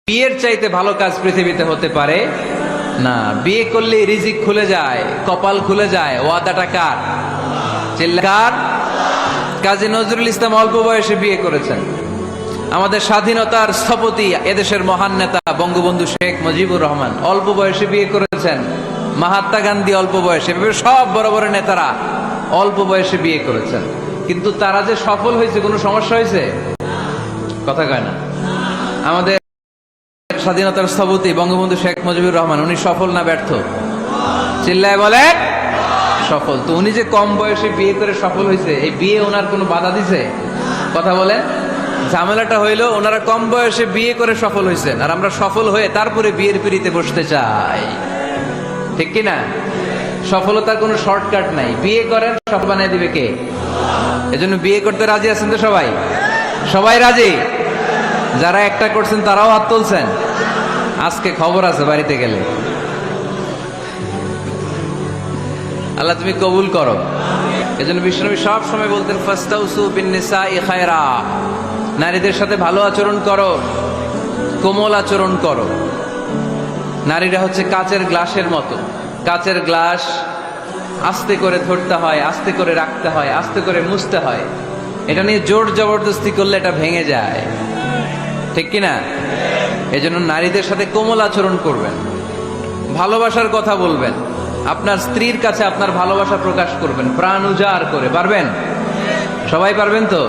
বিয়ের চাইতে ভালো কাজ পৃথিবীতে হতে পারে না। বিয়ে করলে রিজিক খুলে যায়, কপাল খুলে যায়। ওয়াদাটা কার? কার? কাজী নজরুল ইসলাম অল্প বয়সে বিয়ে করেছেন। আমাদের স্বাধীনতার স্থপতি এদেশের মহান নেতা বঙ্গবন্ধু শেখ মুজিবুর রহমান অল্প বয়সে বিয়ে করেছেন। মহাত্মা গান্ধী অল্প বয়সে, সব বড় বড় নেতারা অল্প বয়সে বিয়ে করেছেন। কিন্তু তারা যে সফল হয়েছে, কোনো সমস্যা হয়েছে? কথা কয় না। আমাদের স্বাধীনতার স্থপতি বঙ্গবন্ধু শেখ মুজিবুর রহমান, উনি সফল না ব্যর্থ? চিল্লায় বলে সফল। তো উনি যে কম বয়সে বিয়ে করে সফল হয়েছে, এই বিয়ে ওনার কোনো বাধা দিছে? কথা বলেন। ঝামেলাটা হইলো ওনারা কম বয়সে বিয়ে করে সফল হয়েছেন, আর আমরা সফল হয়ে তারপরে বিয়ের পিড়িতে বসতে চাই, ঠিক কিনা? সফলতার কোনো শর্টকাট নাই। বিয়ে করেন, সফল বানিয়ে দিবে কে? এজন্য বিয়ে করতে রাজি আছেন তো সবাই? সবাই রাজি? যারা একটা করছেন তারাও হাত তুলছেন। আজকে খবর আছে বাড়িতে গেলে। আল্লাহ তুমি কবুল করো। এজন্য বিশ্বনবী সব সময় বলতেন ফাস্তাউসু বিন্নিসাই খায়রা, নারীদের সাথে ভালো আচরণ করো, কোমল আচরণ করো। নারীরা হচ্ছে কাচের গ্লাসের মতো। কাচের গ্লাস আস্তে করে ধরতে হয়, আস্তে করে রাখতে হয়, আস্তে করে মুছতে হয়। এটা নিয়ে জোর জবরদস্তি করলে এটা ভেঙে যায়, ঠিক কিনা? এজন্য নারীদের সাথে কোমল আচরণ করবেন, ভালোবাসার কথা বলবেন, আপনার স্ত্রীর কাছে আপনার ভালোবাসা প্রকাশ করবেন প্রাণ উজাড় করে। পারবেন? সবাই পারবেন তো?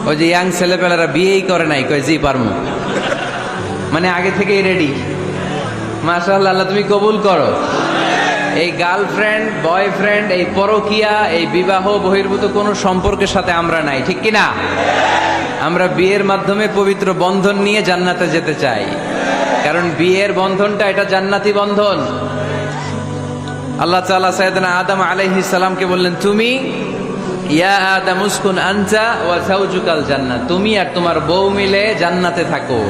ওই যে ইয়াং ছেলেপেলেরা বিয়েই করে নাই, কয় জি পারমু, মানে আগে থেকেই রেডি। মাশাআল্লাহ, আল্লাহ তুমি কবুল করো। এই গার্লফ্রেন্ড বয়ফ্রেন্ড, এই পরকিয়া, এই বিবাহ বহির্ভূত কোনো সম্পর্কের সাথে আমরা নাই, ঠিক কিনা? আমরা বিয়ের মাধ্যমে পবিত্র বন্ধন নিয়ে জান্নাতে যেতে চাই, কারণ বিয়ের বন্ধনটা এটা জান্নাতি বন্ধন। আল্লাহ তাআলা সাইয়েদনা আদম আলাইহিস সালামকে বললেন, তুমি ইয়া আদম উসকুন আনতা ওয়া যাওজুকাল জান্নাহ, তুমি আর তোমার বউ মিলে জান্নাতে থাকো।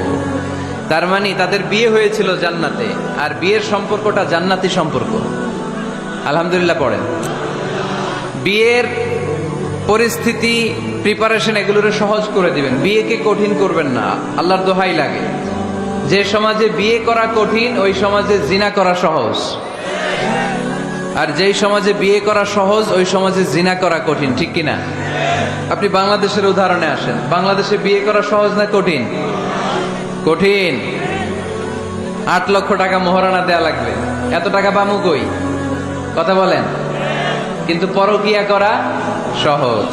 তার মানে তাদের বিয়ে হয়েছিল জান্নাতে, আর বিয়ের সম্পর্কটা জান্নাতি সম্পর্ক। আলহামদুলিল্লাহ পড়েন। বিয়ের পরিস্থিতি, প্রিপারেশন এগুলোরে সহজ করে দিবেন, বিয়েকে কঠিন করবেন না। আল্লাহর দোহাই লাগে, যে সমাজে বিয়ে করা কঠিন ওই সমাজে জিনা করা সহজ, আর যেই সমাজে বিয়ে করা সহজ ওই সমাজে জিনা করা কঠিন, ঠিক কিনা? আপনি বাংলাদেশের উদাহরণে আসেন। বাংলাদেশে বিয়ে করা সহজ না কঠিন? কঠিন। 8 লক্ষ টাকা মোহরানা দেয়া লাগবে। এত টাকা পামু কই? কথা বলেন। কিন্তু পরকিয়া করা সহজ।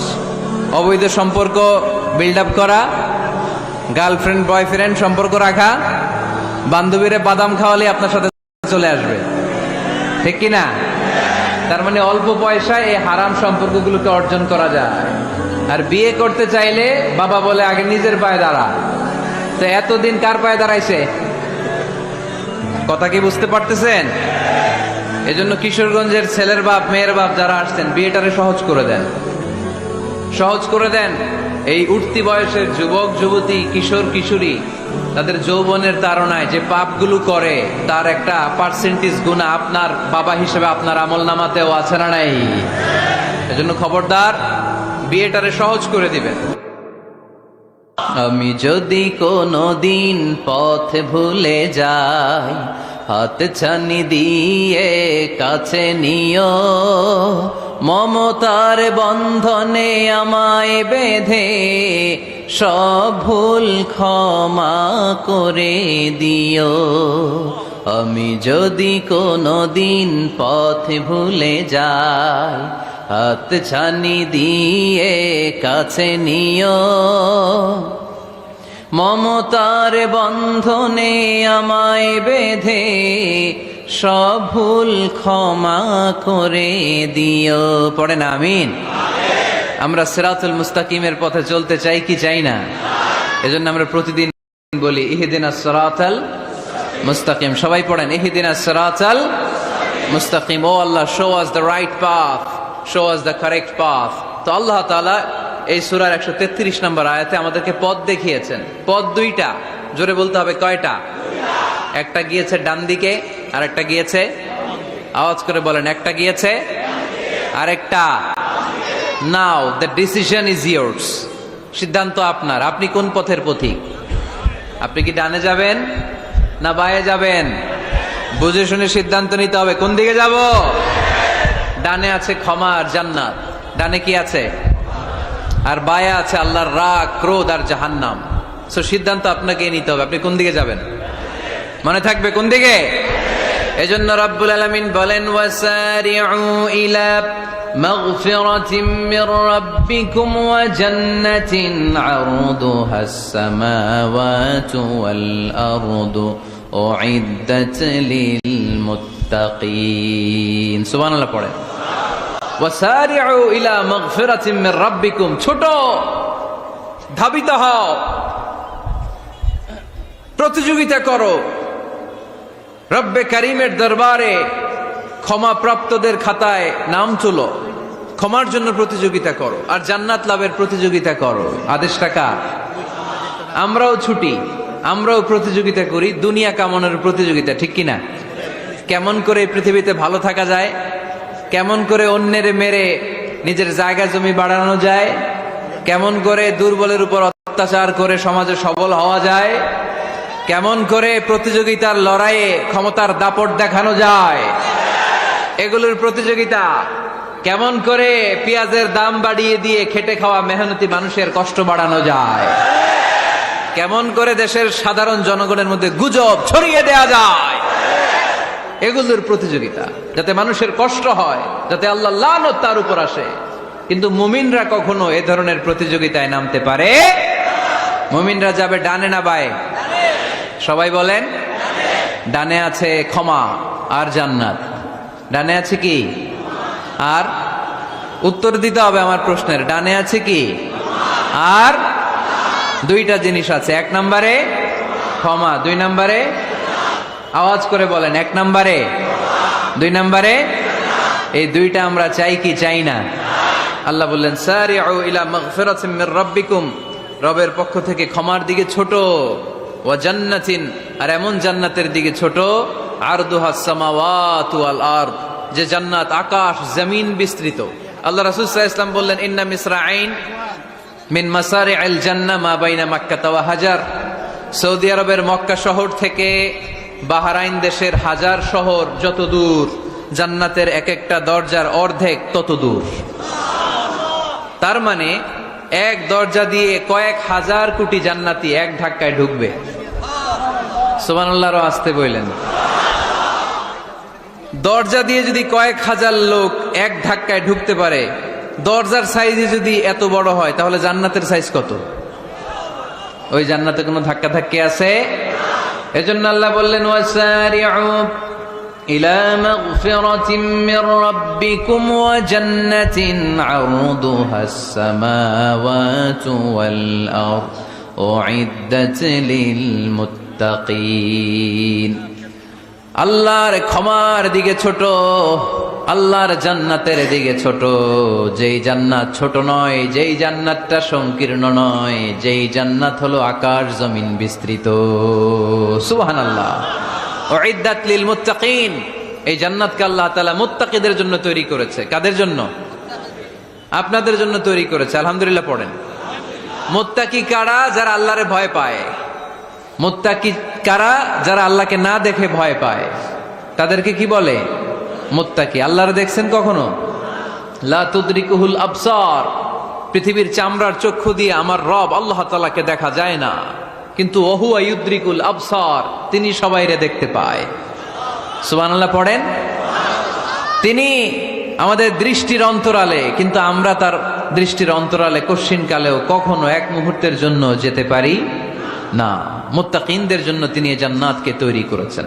অবৈধ সম্পর্ক বিল্ড আপ করা, গার্লফ্রেন্ড বয়ফ্রেন্ড সম্পর্ক রাখা, বান্ধবীরে বাদাম খাওয়ালে আপনার সাথে চলে আসবে, ঠিক কিনা? তার মানে অল্প পয়সায় এই হারাম সম্পর্কগুলোকে অর্জন করা যায়। আর বিয়ে করতে চাইলে বাবা বলে আগে নিজের পায়ে দাঁড়া। তো এতদিন কার পায়ে দাঁড়াইছে? কথা কি বুঝতে পারতেছেন? এজন্য কিশোরগঞ্জের ছেলের বাপ মেয়ের বাপ যারা আসছেন, বিয়েটারে সহজ করে দেন, সহজ করে দেন। এই উঠতি বয়সের যুবক যুবতী, কিশোর কিশোরী, তাদের যৌবনের তাড়নায় যে পাপগুলো করে তার একটা পার্সেন্টেজ গুনাহ আপনার বাবা হিসেবে আপনার আমল নামাতেও আছে না নাই? এজন্য খবরদার, বিয়েটারে সহজ করে দিবেন। আমি যদি কোনো দিন পথ ভুলে যাই, হাত ছানি দিয়ে কাছে নিও, মমতার বন্ধনে আমায় বেঁধে সব ভুল ক্ষমা করে দিও। আমি যদি কোনো দিন পথ ভুলে যাই, হাত ছানি দিয়ে কাছে নিও, মমতার বন্ধনে আমায় বেঁধে সব ভুল ক্ষমা করে দিও। পড়েন আমিন। আমরা সিরাতুল মুস্তাকিমের পথে চলতে চাই কি চাই না? এজন্য আমরা প্রতিদিন বলি ইহদিনাস সিরাতাল মুস্তাকিম। সবাই পড়েন ইহদিনাস সিরাতাল মুস্তাকিম। ও আল্লাহ, show us the right path, show us the correct path. তো আল্লাহ তাআলা এই সূরার 133 নম্বর আয়াতে আমাদেরকে পথ দেখিয়েছেন। পথ দুইটা, জোরে বলতে হবে কয়টা? একটা গিয়েছে ডান দিকে, আর একটা গিয়েছে, আওয়াজ করে বলেন, একটা গিয়েছে আরেকটা। নাও দ্য ডিসিশন ইজ ইয়ার্স, সিদ্ধান্ত আপনার। আপনি কোন পথের পথিক? আপনি কি ডানে যাবেন না বায়ে যাবেন? বুঝে শুনে সিদ্ধান্ত নিতে হবে কোন দিকে যাব। ডানে আছে ক্ষমা আর জান্নাত, ডানে কি আছে? আর বায়ে আছে আল্লাহর রাগ, ক্রোধ আর জাহান্নাম। সো সিদ্ধান্ত আপনাকে নিতে হবে, আপনি কোন দিকে যাবেন। মনে থাকবে কোন দিকে। এজন্য রাব্বুল আলামিন বলেন, ওয়াসারিউ ইলা মাগফিরাতিম মির রাব্বিকুম ওয়া জান্নাতিন আরদুহাস সামাওয়াতু ওয়াল আরদু উইদ্দাত লিল মুত্তাকিন। সুবহানাল্লাহ পড়ে। ওয়াসারিউ ইলা মাগফিরাতিম মির রাব্বিকুম, ছোট ধাবিত হও, প্রতিযোগিতা করো রব্বে কারিমের দরবারে, ক্ষমা প্রাপ্তদের খাতায় নাম তুলো, ক্ষমার জন্য প্রতিযোগিতা করো আর জান্নাত লাভের প্রতিযোগিতা করো। আদেশটা কার? আমরাও ছুটি, আমরাও প্রতিযোগিতা করি, দুনিয়া কামনের প্রতিযোগিতা, ঠিক কিনা? কেমন করে পৃথিবীতে ভালো থাকা যায়, কেমন করে অন্যের মেরে নিজের জায়গা জমি বাড়ানো যায়, কেমন করে দুর্বলের উপর অত্যাচার করে সমাজে সবল হওয়া যায়, কেমন করে প্রতিযোগিতার লড়াইয়ে ক্ষমতার দাপট দেখানো যায়, এগুলোর প্রতিযোগিতা। কেমন করে পেঁয়াজের দাম বাড়িয়ে দিয়ে খেটে খাওয়া মেহনতি মানুষের কষ্ট বাড়ানো যায়, কেমন করে দেশের সাধারণ জনগণের মধ্যে গুজব ছড়িয়ে দেয়া যায়, এগুলোর প্রতিযোগিতা, যাতে মানুষের কষ্ট হয়, যাতে আল্লাহ লানত তার উপর আসে। কিন্তু মুমিনরা কখনো এ ধরনের প্রতিযোগিতায় নামতে পারে। মুমিনরা যাবে ডানে না বায়ে? সবাই বলেন। ডানে আছে ক্ষমা আর জান্নাত। ডানে আছে কি? আর উত্তর দিতে হবে আমার প্রশ্নের। ডানে আছে কি? আর দুইটা জিনিস আছে। এক নম্বরে ক্ষমা, দুই নম্বরে আওয়াজ করে বলেন, এক নম্বরে, দুই নম্বরে। এই দুইটা আমরা চাই কি চাই না? আল্লাহ বললেন, সারিউ ইলা মাগফিরাতিম মির রাব্বিকুম, রবের পক্ষ থেকে ক্ষমার দিকে ছোট, ওয়া জান্নাতিন, আর এমন জান্নাতের দিকে ছোট, আরদুহাস সামাওয়াতু ওয়াল আরদ, যে জান্নাত আকাশ জমিন বিস্তৃত। আল্লাহ রাসূল সাল্লাল্লাহু আলাইহি ওয়াসাল্লাম বললেন, ইন্না মিসরাঈন মিন মাসারি'আল জান্নাহ মা বাইনা মাক্কা ওয়া হাজার। সৌদি আরবের মক্কা শহর থেকে বাহরাইন দেশের হাজার শহর যত দূর, জান্নাতের এক একটা দরজার অর্ধেক তত দূর। তার মানে এক দরজা দিয়ে কয়েক হাজার কোটি জান্নাতি এক ধাক্কায় ঢুকবে। সুবহানাল্লাহর আসতে বললেন। দরজা দিয়ে যদি কয়েক হাজার লোক এক ধাক্কায় ঢুকতে পারে, দরজার সাইজে যদি এত বড় হয়, তাহলে জান্নাতের সাইজ কত? ওই জান্নাতে কোনো ধাক্কা ধাক্কি আছে? এজন্য আল্লাহ বললেন, ওয়াসারিউ ইলা মাগফিরাতিম মির রাব্বিকুম ওয়া জান্নাতিন আরদুহাস সামাওয়াতু ওয়াল আরদ উইদ্দাত লিল মুত্তাকিন। আল্লাহর ক্ষমার দিকে ছোট, আল্লাহর জান্নাতের দিকে ছোট। যেই জান্নাত ছোট নয়, যেই জান্নাতটা সংকীর্ণ নয়, যেই জান্নাত হলো আকাশ জমিন বিস্তৃত। সুবহানাল্লাহ। উইদ্দাত লিল মুত্তাকিন, এই জান্নাতকে আল্লাহ তাআলা মুত্তাকিদের জন্য তৈরি করেছে। কাদের জন্য? আপনাদের জন্য তৈরি করেছে। আলহামদুলিল্লাহ পড়েন। মুত্তাকি কারা? যারা আল্লাহরে ভয় পায়। মুত্তাকি কারা? যারা আল্লাহকে না দেখে ভয় পায়, তাদেরকে কি বলে? মুত্তাকি। আল্লাহরে দেখছেন কখনো? লা তুদরিকুহুল আবসার, পৃথিবীর চামড়ার চক্ষু দিয়ে আমার রব আল্লাহ তাআলাকে দেখা যায় না, কিন্তু ওহুয়া ইউদরিকুল আবসার, তিনি সবাইরে দেখতে পায়। সুবহানাল্লাহ পড়েন। তিনি আমাদের দৃষ্টির অন্তরালে, কিন্তু আমরা তার দৃষ্টির অন্তরালে কশ্চিনকালেও কখনো এক মুহূর্তের জন্য যেতে পারি না। মুত্তাকিনদের জন্য তিনি এই জান্নাতকে তৈরি করেছেন।